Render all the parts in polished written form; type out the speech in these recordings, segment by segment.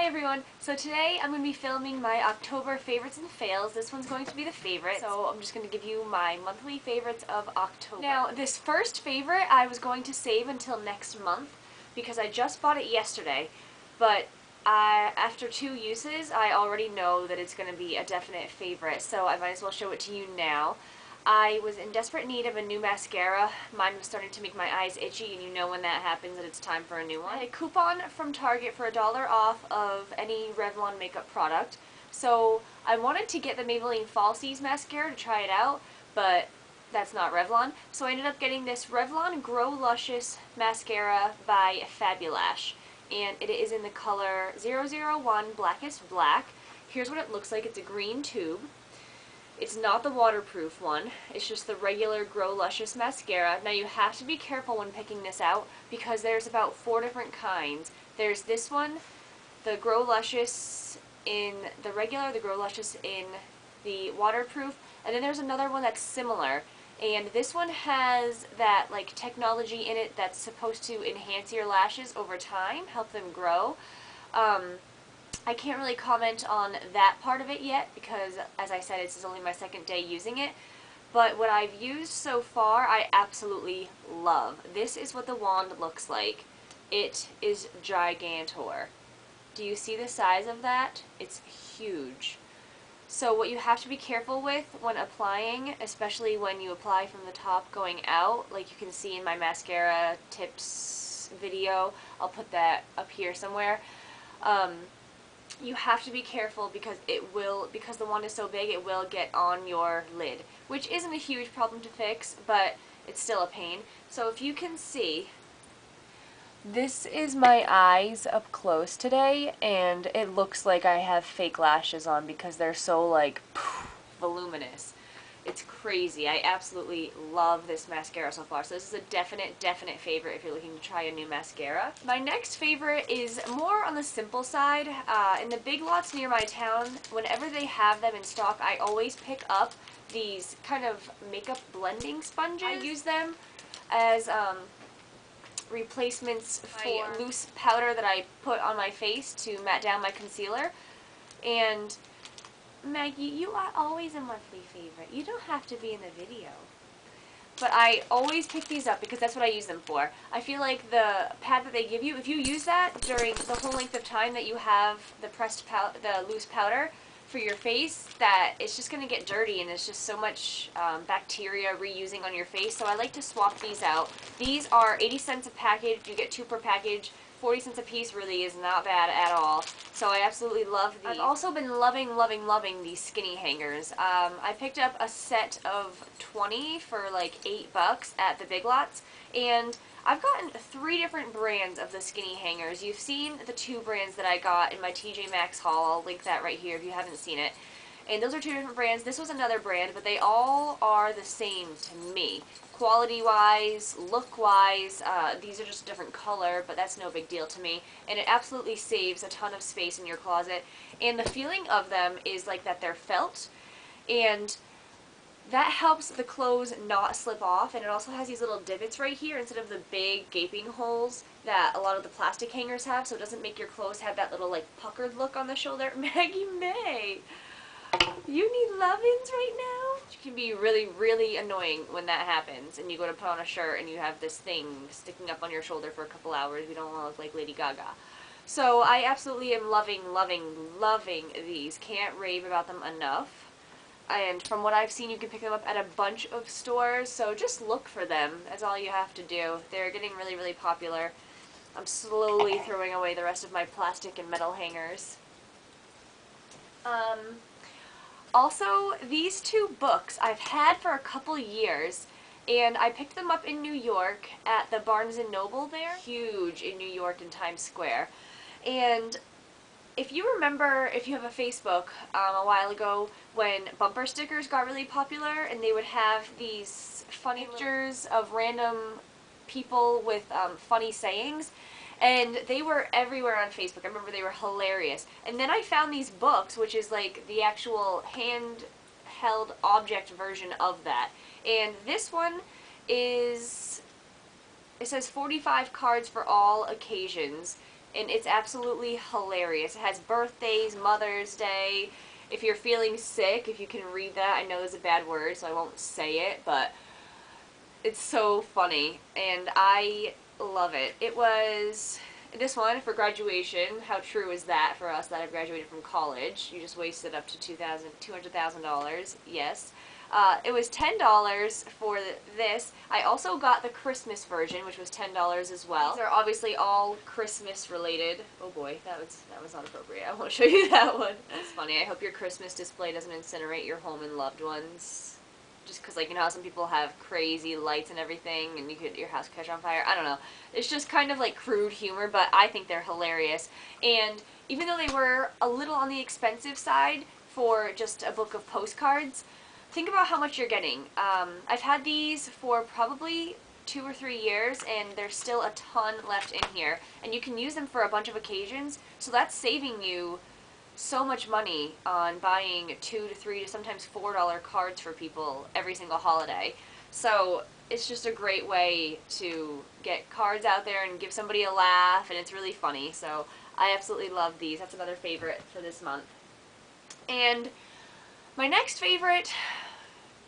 Hi everyone! So today I'm going to be filming my October favorites and fails. This one's going to be the favorite, so I'm just going to give you my monthly favorites of October. Now, this first favorite I was going to save until next month because I just bought it yesterday, but after 2 uses I already know that it's going to be a definite favorite, so I might as well show it to you now. I was in desperate need of a new mascara. Mine was starting to make my eyes itchy, and you know when that happens that it's time for a new one. I had a coupon from Target for $1 off of any Revlon makeup product, so I wanted to get the Maybelline Falsies mascara to try it out, but that's not Revlon. So I ended up getting this Revlon Grow-Luscious mascara by Fabulash, and it is in the color 001 Blackest Black. Here's what it looks like. It's a green tube. It's not the waterproof one, it's just the regular Grow-Luscious mascara. Now you have to be careful when picking this out because there's about 4 different kinds. There's this one, the Grow-Luscious in the regular, the Grow-Luscious in the waterproof, and then there's another one that's similar. And this one has that like technology in it that's supposed to enhance your lashes over time, help them grow. I can't really comment on that part of it yet because, as I said, this is only my second day using it. But what I've used so far, I absolutely love. This is what the wand looks like. It is gigantor. Do you see the size of that? It's huge. So what you have to be careful with when applying, especially when you apply from the top going out, like you can see in my mascara tips video, I'll put that up here somewhere. You have to be careful because because the wand is so big, it will get on your lid, which isn't a huge problem to fix, but it's still a pain. So if you can see, this is my eyes up close today, and it looks like I have fake lashes on because they're so like voluminous. It's crazy. I absolutely love this mascara so far. So this is a definite favorite if you're looking to try a new mascara. My next favorite is more on the simple side. In the Big Lots near my town, whenever they have them in stock, I always pick up these kind of makeup blending sponges. I use them as replacements for loose powder that I put on my face to matte down my concealer. And Maggie, you are always a monthly favorite. You don't have to be in the video. But I always pick these up because that's what I use them for. I feel like the pad that they give you, if you use that during the whole length of time that you have the the loose powder for your face, that it's just going to get dirty and it's just so much bacteria reusing on your face. So I like to swap these out. These are 80 cents a package. You get 2 per package. 40 cents a piece really is not bad at all. So I absolutely love these. I've also been loving these skinny hangers. I picked up a set of 20 for like $8 at the Big Lots, and I've gotten 3 different brands of the skinny hangers. You've seen the 2 brands that I got in my TJ Maxx haul. I'll link that right here if you haven't seen it. And those are 2 different brands. This was another brand, but they all are the same to me. Quality-wise, look-wise, these are just a different color, but that's no big deal to me. And it absolutely saves a ton of space in your closet. And the feeling of them is like that they're felt, and that helps the clothes not slip off. And it also has these little divots right here instead of the big gaping holes that a lot of the plastic hangers have, so it doesn't make your clothes have that little like puckered look on the shoulder. Maggie May! You need love-ins right now? It can be really annoying when that happens and you go to put on a shirt and you have this thing sticking up on your shoulder for a couple hours. We don't want to look like Lady Gaga. So I absolutely am loving these. Can't rave about them enough. And from what I've seen, you can pick them up at a bunch of stores, so just look for them. That's all you have to do. They're getting really popular. I'm slowly throwing away the rest of my plastic and metal hangers. Also, these 2 books I've had for a couple years, and I picked them up in New York at the Barnes & Noble there. Huge in New York in Times Square. And if you remember, if you have a Facebook, a while ago when bumper stickers got really popular and they would have these funny pictures of random people with funny sayings, and they were everywhere on Facebook. I remember they were hilarious. And then I found these books, which is like the actual handheld object version of that. And this one is, it says 45 cards for all occasions. and it's absolutely hilarious. It has birthdays, Mother's Day. If you're feeling sick, if you can read that, I know there's a bad word, so I won't say it, but it's so funny, and I love it. It was this one for graduation. How true is that for us that have graduated from college? You just wasted up to $200,000. Yes. It was $10 for this. I also got the Christmas version, which was $10 as well. These are obviously all Christmas related. Oh boy, that was not appropriate. I won't show you that one. That's funny. I hope your Christmas display doesn't incinerate your home and loved ones. Just because, like, you know how some people have crazy lights and everything, and your house could catch on fire? I don't know. It's just kind of, like, crude humor, but I think they're hilarious. And even though they were a little on the expensive side for just a book of postcards, think about how much you're getting. I've had these for probably 2 or 3 years, and there's still a ton left in here. And you can use them for a bunch of occasions, so that's saving you so much money on buying $2 to $3 to sometimes $4 cards for people every single holiday. So it's just a great way to get cards out there and give somebody a laugh, and it's really funny. So I absolutely love these. That's another favorite for this month. And my next favorite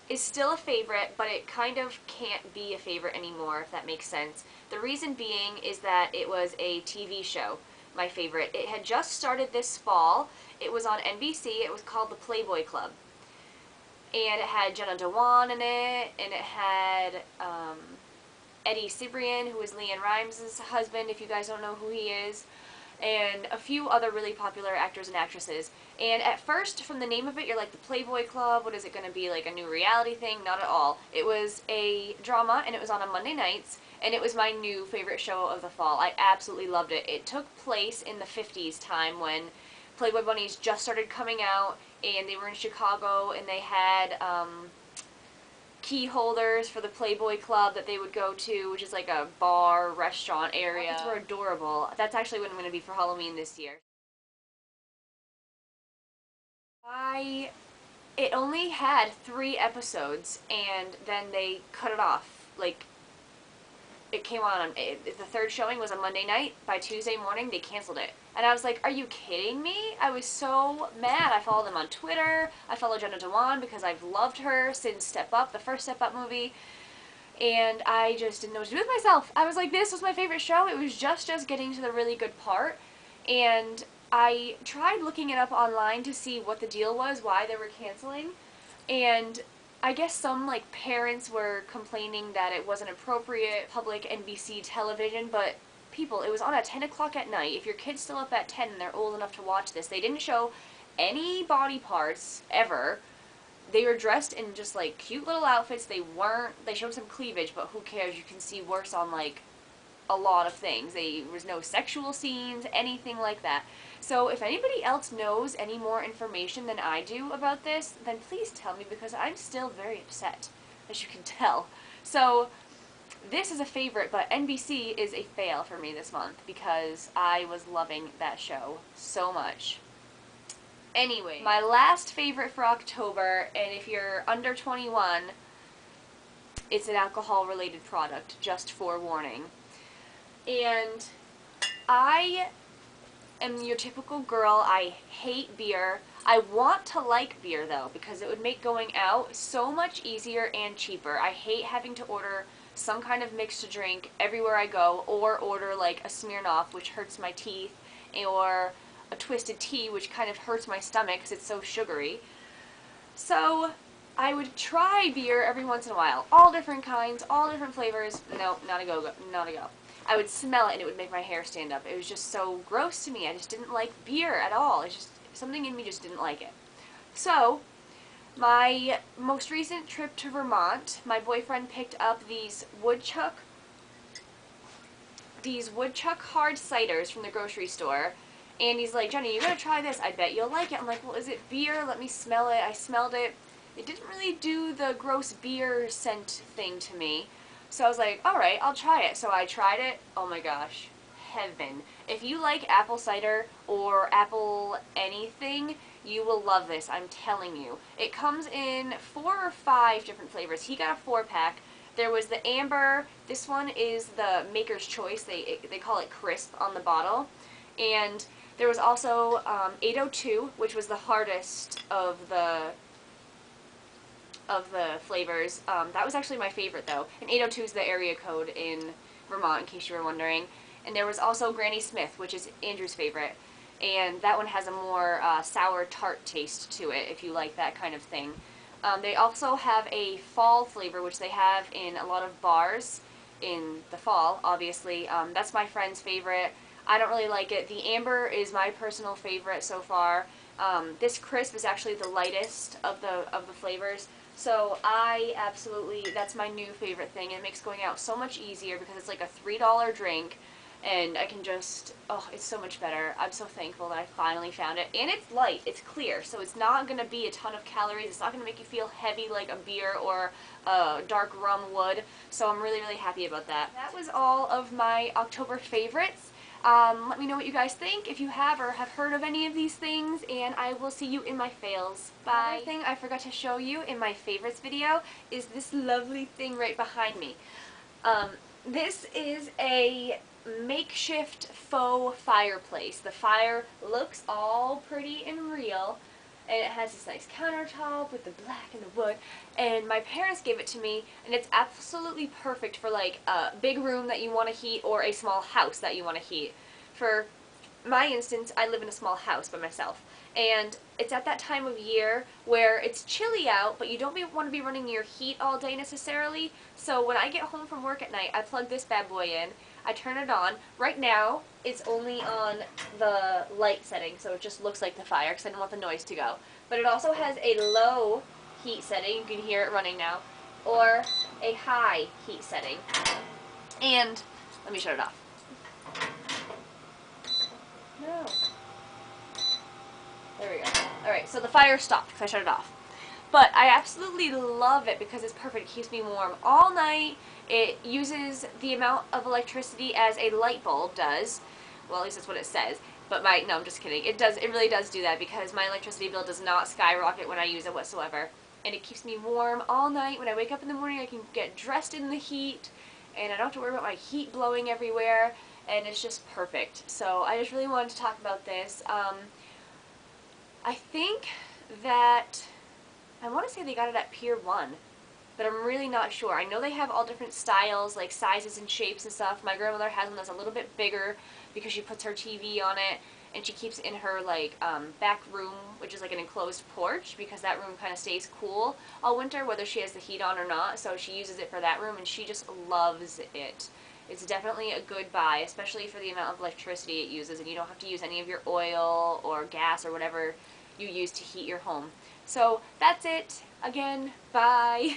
is still a favorite, but it kind of can't be a favorite anymore, if that makes sense. The reason being is that it was a TV show. My favorite. It had just started this fall. It was on NBC. It was called The Playboy Club. And it had Jenna Dewan in it, and it had Eddie Cibrian, who is Leanne Rimes' husband, if you guys don't know who he is, and a few other really popular actors and actresses. And at first, from the name of it, you're like, the Playboy Club, what is it going to be, like a new reality thing? Not at all. It was a drama, and it was on Monday nights, and it was my new favorite show of the fall. I absolutely loved it. It took place in the 50s time when Playboy bunnies just started coming out, and they were in Chicago, and they had key holders for the Playboy Club that they would go to, which is like a bar, restaurant area. These were adorable. That's actually what I'm going to be for Halloween this year. It only had 3 episodes, and then they cut it off. Like, it came on, the third showing was on Monday night. By Tuesday morning, they canceled it. And I was like, are you kidding me? I was so mad. I followed them on Twitter. I follow Jenna Dewan because I've loved her since Step Up, the first Step Up movie. And I just didn't know what to do with myself. I was like, this was my favorite show. It was just getting to the really good part. And I tried looking it up online to see what the deal was, why they were canceling. And I guess some, like, parents were complaining that it wasn't appropriate public NBC television, but people, it was on at 10 o'clock at night. If your kid's still up at 10 and they're old enough to watch this, they didn't show any body parts ever. They were dressed in just, like, cute little outfits. They showed some cleavage, but who cares? You can see worse on, like, a lot of things. There was no sexual scenes, anything like that. So if anybody else knows any more information than I do about this, then please tell me, because I'm still very upset, as you can tell. So this is a favorite, but NBC is a fail for me this month because I was loving that show so much. Anyway, my last favorite for October, and if you're under 21, it's an alcohol-related product, just forewarning. And I am your typical girl. I hate beer. I want to like beer, though, because it would make going out so much easier and cheaper. I hate having to order some kind of mixed drink everywhere I go, or order like a Smirnoff, which hurts my teeth, or a twisted tea, which kind of hurts my stomach because it's so sugary. So I would try beer every once in a while. All different kinds, all different flavors. No, not a go, not a go. I would smell it and it would make my hair stand up. It was just so gross to me. I just didn't like beer at all. It's just, something in me just didn't like it. So, my most recent trip to Vermont, my boyfriend picked up these woodchuck hard ciders from the grocery store. And he's like, Jenny, you gotta try this. I bet you'll like it. I'm like, well, is it beer? Let me smell it. I smelled it. It didn't really do the gross beer scent thing to me. So I was like, alright, I'll try it. So I tried it. Oh my gosh. Heaven. If you like apple cider or apple anything, you will love this. I'm telling you. It comes in 4 or 5 different flavors. He got a 4-pack. There was the amber. This one is the Maker's Choice. They call it crisp on the bottle. And there was also 802, which was the hardest of the flavors. That was actually my favorite though. And 802 is the area code in Vermont, in case you were wondering. And there was also Granny Smith, which is Andrew's favorite. And that one has a more sour tart taste to it, if you like that kind of thing. They also have a fall flavor, which they have in a lot of bars in the fall, obviously. That's my friend's favorite. I don't really like it. The amber is my personal favorite so far. This crisp is actually the lightest of the flavors. So that's my new favorite thing. It makes going out so much easier because it's like a $3 drink. And I can just, oh, it's so much better. I'm so thankful that I finally found it. And it's light, it's clear, so it's not going to be a ton of calories. It's not going to make you feel heavy like a beer or a dark rum would. So I'm really, really happy about that. That was all of my October favorites. Let me know what you guys think if you have or have heard of any of these things, and I will see you in my fails. Bye. Another thing I forgot to show you in my favorites video is this lovely thing right behind me. This is a makeshift faux fireplace. The fire looks all pretty and real, and it has this nice countertop with the black and the wood, and my parents gave it to me, and it's absolutely perfect for like a big room that you want to heat or a small house that you want to heat. For my instance, I live in a small house by myself, and it's at that time of year where it's chilly out, but you don't want to be running your heat all day necessarily. So when I get home from work at night, I plug this bad boy in, I turn it on. Right now, it's only on the light setting, so it just looks like the fire because I don't want the noise to go. But it also has a low heat setting, you can hear it running now, or a high heat setting. And let me shut it off. No. There we go. Alright, so the fire stopped because I shut it off. But I absolutely love it because it's perfect. It keeps me warm all night. It uses the amount of electricity as a light bulb does. Well, at least that's what it says. But no, I'm just kidding. It really does do that because my electricity bill does not skyrocket when I use it whatsoever. And it keeps me warm all night. When I wake up in the morning, I can get dressed in the heat, and I don't have to worry about my heat blowing everywhere, and it's just perfect. So I just really wanted to talk about this. I think that, I want to say they got it at Pier 1, but I'm really not sure. I know they have all different styles, like sizes and shapes and stuff. My grandmother has one that's a little bit bigger because she puts her TV on it, and she keeps it in her like back room, which is like an enclosed porch, because that room kind of stays cool all winter, whether she has the heat on or not. So she uses it for that room, and she just loves it. It's definitely a good buy, especially for the amount of electricity it uses, and you don't have to use any of your oil or gas or whatever you use to heat your home. So that's it. Again, bye.